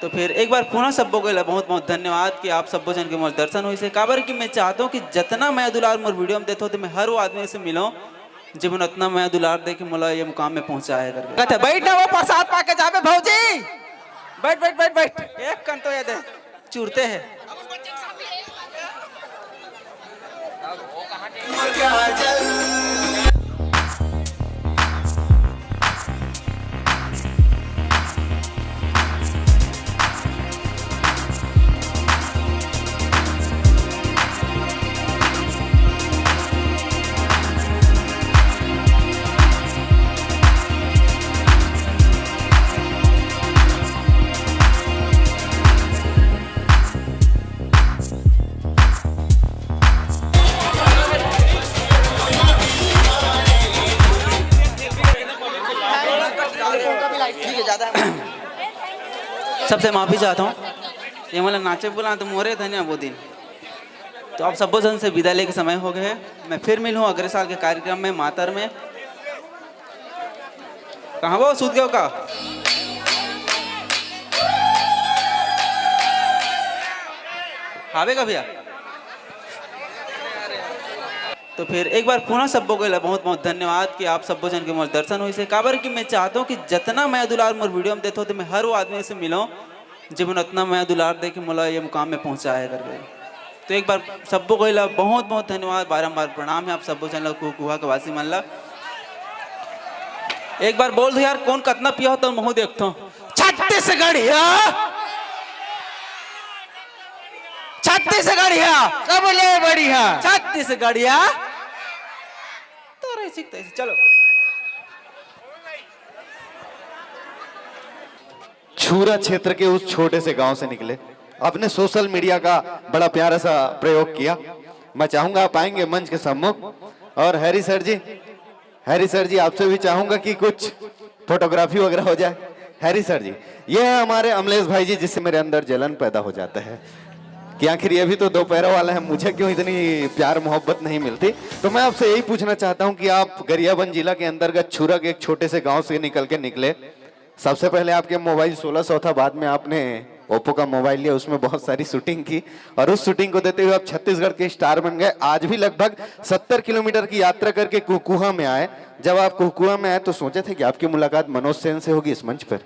तो फिर एक बार पुनः सबको के बहुत बहुत धन्यवाद कि आप सबको जन के मोर दर्शन हुई से काबर कि मैं चाहता हूँ कि जितना मैं दुलार मोर वीडियो में देता हूँ तो मैं हर वो आदमी से मिलूं जब उतना मैं दुलार दे के मोला ये मुकाम में पहुंचाया करके कहते बैठ ना वो प्रसाद पाके जावे भौजी बैठ बैठ बैठ बैठ एक कन तो ये दे चूरते हैं सबसे माफी चाहता हूँ ये मतलब नाचे बोला तो मोरे धन्य वो दिन तो आप सबको जन से विदा लेके समय हो गए हैं मैं फिर मिलूँ अगले साल के कार्यक्रम में मातर में कहाँ वो सूद गए का आवेगा भैया तो फिर एक बार पुनः सबको के बहुत बहुत धन्यवाद कि आप सबको जन के मोर दर्शन हुई से काबर कि मैं चाहता हूँ कि जितना मैं दुलार मोर वीडियो में देता हूँ तो मैं हर वो आदमी से मिलूं जब उतना मैं दुलार दे के मोला ये मुकाम में पहुंचाया करके तो एक बार सबको को बहुत बहुत धन्यवाद बारंबार प्रणाम है आप सबको जन कुहा के वासी मन ला एक बार बोल दो यार कौन कितना पिया हो तो महू देखता हूँ छत्तीसगढ़िया छत्तीसगढ़िया सब ले बढ़िया छत्तीसगढ़िया तो रही सीखते चलो छूरा क्षेत्र के उस छोटे से गांव से निकले अपने सोशल मीडिया का बड़ा प्यारा सा प्रयोग किया मैं चाहूंगा आप आएंगे मंच के सम्मुख और हैरी सर जी आपसे भी चाहूंगा कि कुछ फोटोग्राफी वगैरह हो जाए हैरी सर जी ये है हमारे अमलेश भाई जी जिससे मेरे अंदर जलन पैदा हो जाता है कि आखिर ये भी तो दो पैरों वाला है मुझे क्यों इतनी प्यार मोहब्बत नहीं मिलती तो मैं आपसे यही पूछना चाहता हूं कि आप गरियाबंद जिला के अंतर्गत छूरा के एक छोटे से गांव से निकले सबसे पहले आपके मोबाइल 1600 था बाद में आपने ओप्पो का मोबाइल लिया उसमें बहुत सारी शूटिंग की और उस शूटिंग को देते हुए आप छत्तीसगढ़ के स्टार बन गए आज भी लगभग 70 किलोमीटर की यात्रा करके कुकुहा में आए जब आप कुकुहा में आए तो सोचे थे कि आपकी मुलाकात मनोज सेन से होगी इस मंच पर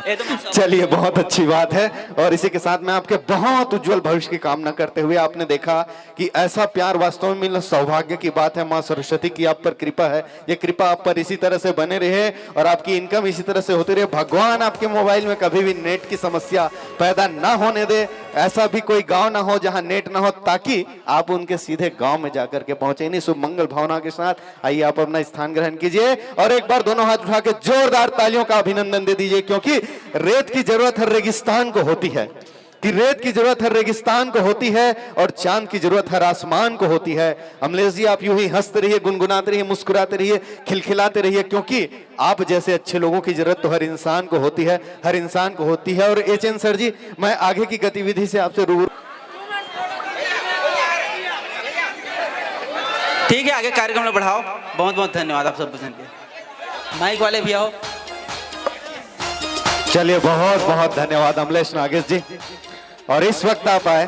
चलिए बहुत अच्छी बात है और इसी के साथ मैं आपके बहुत उज्जवल भविष्य की कामना करते हुए आपने देखा कि ऐसा प्यार वास्तव में मिलना सौभाग्य की बात है माँ सरस्वती की आप पर कृपा है ये कृपा आप पर इसी तरह से बने रहे और आपकी इनकम इसी तरह से होती रहे भगवान आपके मोबाइल में कभी भी नेट की समस्या पैदा ना होने दे ऐसा भी कोई गांव ना हो जहां नेट ना हो ताकि आप उनके सीधे गांव में जाकर के पहुंचे इन्हीं शुभ मंगल भावना के साथ आइए आप अपना स्थान ग्रहण कीजिए और एक बार दोनों हाथ उठा के जोरदार तालियों का अभिनंदन दे दीजिए क्योंकि रेत की जरूरत हर रेगिस्तान को होती है कि रेत की जरूरत हर रेगिस्तान को होती है और चांद की जरूरत हर आसमान को होती है अमलेश जी आप यूं ही हंसते रहिए गुनगुनाते रहिए मुस्कुराते रहिए खिलखिलाते रहिए क्योंकि आप जैसे अच्छे लोगों की जरूरत तो हर इंसान को होती है हर इंसान को होती है और एचएन सर जी मैं आगे की गतिविधि से आपसे रूबरू ठीक है आगे कार्यक्रम में बढ़ाओ बहुत बहुत धन्यवाद आप सब पसंद के माइक वाले भी आओ चलिए बहुत बहुत धन्यवाद अमलेश नागेश जी और इस वक्त आप आए